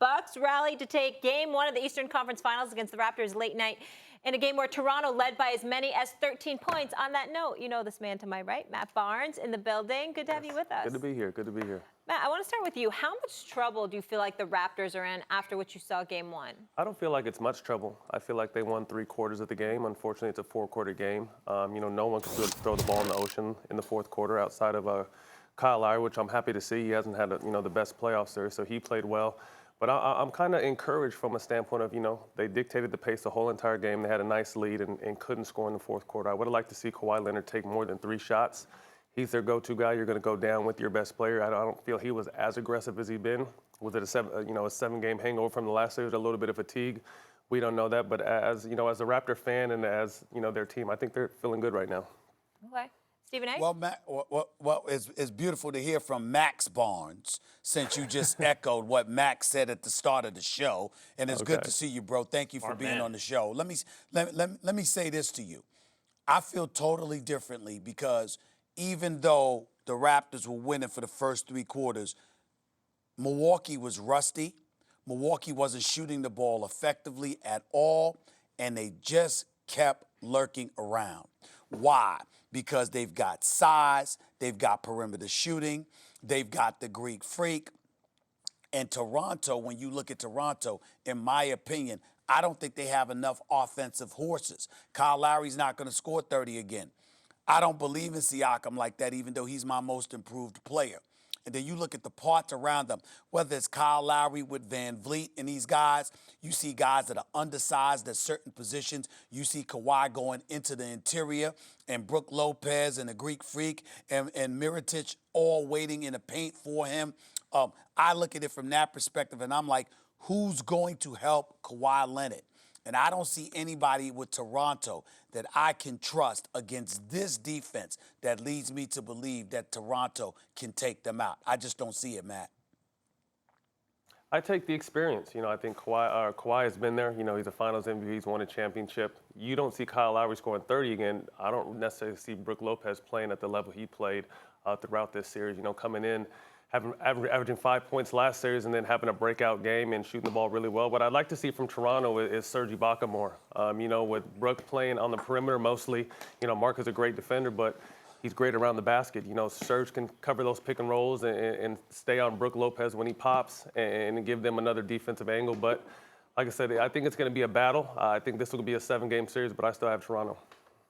Bucks rallied to take Game 1 of the Eastern Conference Finals against the Raptors late night in a game where Toronto led by as many as 13 points. On that note, you know this man to my right, Matt Barnes, in the building. Good to have you with us. Good to be here. Good to be here. Matt, I want to start with you. How much trouble do you feel like the Raptors are in after what you saw Game 1? I don't feel like it's much trouble. I feel like they won 3/4 of the game. Unfortunately, it's a 4-quarter game. No one could really throw the ball in the ocean in the fourth quarter outside of Kyle Leonard, which I'm happy to see. He hasn't had the best playoffs there, so he played well. But I'm kind of encouraged from a standpoint of, they dictated the pace the whole entire game. They had a nice lead and couldn't score in the fourth quarter. I would have liked to see Kawhi Leonard take more than 3 shots. He's their go-to guy. You're going to go down with your best player. I don't feel he was as aggressive as he's been. Was it a 7-game hangover from the last series, a little bit of fatigue? We don't know that. But as a Raptor fan and as, their team, I think they're feeling good right now. Okay. Stephen A? Well, Matt, it's beautiful to hear from Max Barnes, since you just echoed what Max said at the start of the show, and it's good to see you, bro. Thank you for being on the show. Let me say this to you. I feel totally differently because even though the Raptors were winning for the first 3 quarters, Milwaukee was rusty. Milwaukee wasn't shooting the ball effectively at all, and they just kept lurking around. Why? Because they've got size, they've got perimeter shooting, they've got the Greek freak. And Toronto, when you look at Toronto, in my opinion, I don't think they have enough offensive horses. Kyle Lowry's not going to score 30 again. I don't believe in Siakam like that, even though he's my most improved player. And then you look at the parts around them, whether it's Kyle Lowry with Van Vliet and these guys, you see guys that are undersized at certain positions. You see Kawhi going into the interior and Brook Lopez and the Greek Freak and Mirotic all waiting in the paint for him. I look at it from that perspective, and I'm like, who's going to help Kawhi Leonard? And I don't see anybody with Toronto that I can trust against this defense that leads me to believe that Toronto can take them out. I just don't see it, Matt. I take the experience. I think Kawhi has been there. He's a Finals MVP. He's won a championship. You don't see Kyle Lowry scoring 30 again. I don't necessarily see Brook Lopez playing at the level he played throughout this series. Coming in, averaging 5 points last series and then having a breakout game and shooting the ball really well. What I'd like to see from Toronto is Serge Ibaka more. With Brook playing on the perimeter mostly, Mark is a great defender, but he's great around the basket. Serge can cover those pick and rolls and stay on Brook Lopez when he pops and give them another defensive angle. But like I said, I think it's going to be a battle. I think this will be a 7-game series, but I still have Toronto.